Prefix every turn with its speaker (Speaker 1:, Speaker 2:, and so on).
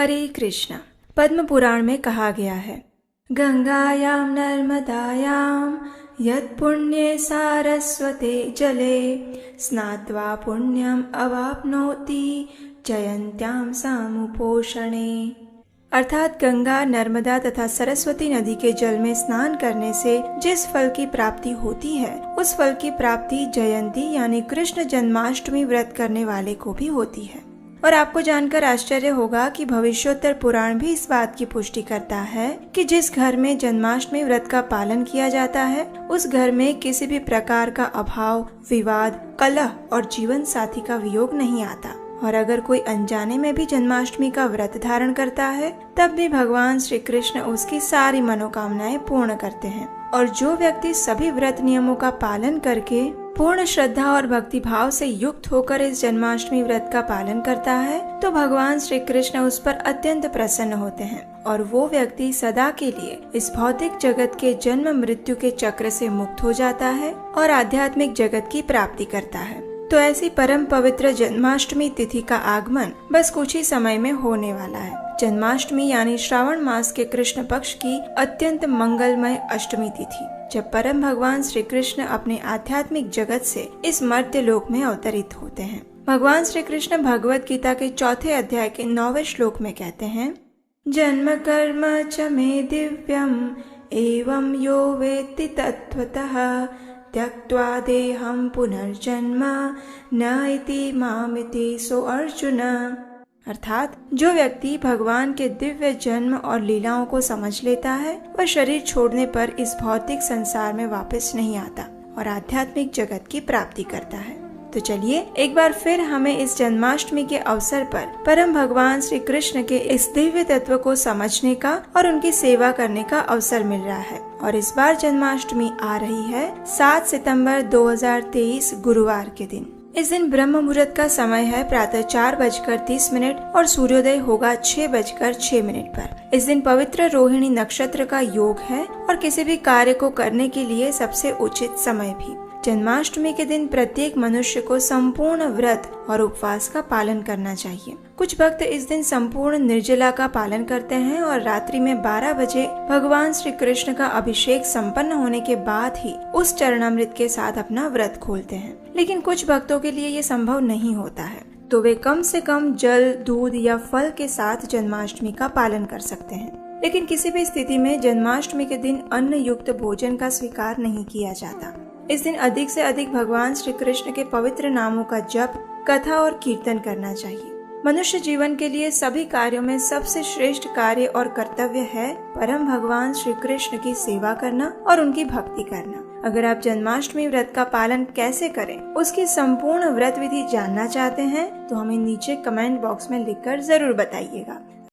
Speaker 1: हरे कृष्णा। पद्म पुराण में कहा गया है, गंगायां नर्मदायां यत् पुण्ये सारस्वते जले स्नात्वा पुण्यम अवाप्नोति जयन्त्यां समुपोषणे। अर्थात गंगा, नर्मदा तथा सरस्वती नदी के जल में स्नान करने से जिस फल की प्राप्ति होती है, उस फल की प्राप्ति जयंती यानी कृष्ण जन्माष्टमी व्रत करने वाले को भी होती है। और आपको जानकर आश्चर्य होगा कि भविष्योत्तर पुराण भी इस बात की पुष्टि करता है कि जिस घर में जन्माष्टमी व्रत का पालन किया जाता है, उस घर में किसी भी प्रकार का अभाव, विवाद, कलह और जीवन साथी का वियोग नहीं आता। और अगर कोई अनजाने में भी जन्माष्टमी का व्रत धारण करता है, तब भी भगवान श्री कृष्ण उसकी सारी मनोकामनाएं पूर्ण करते हैं। और जो व्यक्ति सभी व्रत नियमों का पालन करके पूर्ण श्रद्धा और भक्ति भाव से युक्त होकर इस जन्माष्टमी व्रत का पालन करता है, तो भगवान श्री कृष्ण उस पर अत्यंत प्रसन्न होते हैं और वो व्यक्ति सदा के लिए इस भौतिक जगत के जन्म मृत्यु के चक्र से मुक्त हो जाता है और आध्यात्मिक जगत की प्राप्ति करता है। तो ऐसी परम पवित्र जन्माष्टमी तिथि का आगमन बस कुछ ही समय में होने वाला है। जन्माष्टमी यानी श्रावण मास के कृष्ण पक्ष की अत्यंत मंगलमय अष्टमी तिथि, जब परम भगवान श्री कृष्ण अपने आध्यात्मिक जगत से इस मर्त्य लोक में अवतरित होते हैं। भगवान श्री कृष्ण भगवत गीता के 4 अध्याय के 9वें श्लोक में कहते हैं, जन्म कर्म च मे दिव्यम एवं यो वेत्ति तत्त्वतः त्यक्त्वा देहं पुनर्जन्म न इति मामिति सो अर्जुन। अर्थात जो व्यक्ति भगवान के दिव्य जन्म और लीलाओं को समझ लेता है, वह शरीर छोड़ने पर इस भौतिक संसार में वापस नहीं आता और आध्यात्मिक जगत की प्राप्ति करता है। तो चलिए एक बार फिर हमें इस जन्माष्टमी के अवसर पर परम भगवान श्री कृष्ण के इस दिव्य तत्व को समझने का और उनकी सेवा करने का अवसर मिल रहा है। और इस बार जन्माष्टमी आ रही है 7 सितंबर 2023 गुरुवार के दिन। इस दिन ब्रह्म मुहूर्त का समय है प्रातः 4:30 और सूर्योदय होगा 6:06 पर। इस दिन पवित्र रोहिणी नक्षत्र का योग है और किसी भी कार्य को करने के लिए सबसे उचित समय भी। जन्माष्टमी के दिन प्रत्येक मनुष्य को संपूर्ण व्रत और उपवास का पालन करना चाहिए। कुछ भक्त इस दिन संपूर्ण निर्जला का पालन करते हैं और रात्रि में 12 बजे भगवान श्री कृष्ण का अभिषेक संपन्न होने के बाद ही उस चरणामृत के साथ अपना व्रत खोलते हैं। लेकिन कुछ भक्तों के लिए ये संभव नहीं होता है, तो वे कम से कम जल, दूध या फल के साथ जन्माष्टमी का पालन कर सकते हैं। लेकिन किसी भी स्थिति में जन्माष्टमी के दिन अन्न युक्त भोजन का स्वीकार नहीं किया जाता। इस दिन अधिक से अधिक भगवान श्री कृष्ण के पवित्र नामों का जप, कथा और कीर्तन करना चाहिए। मनुष्य जीवन के लिए सभी कार्यों में सबसे श्रेष्ठ कार्य और कर्तव्य है परम भगवान श्री कृष्ण की सेवा करना और उनकी भक्ति करना। अगर आप जन्माष्टमी व्रत का पालन कैसे करें, उसकी संपूर्ण व्रत विधि जानना चाहते हैं, तो हमें नीचे कमेंट बॉक्स में लिखकर जरूर बताइएगा।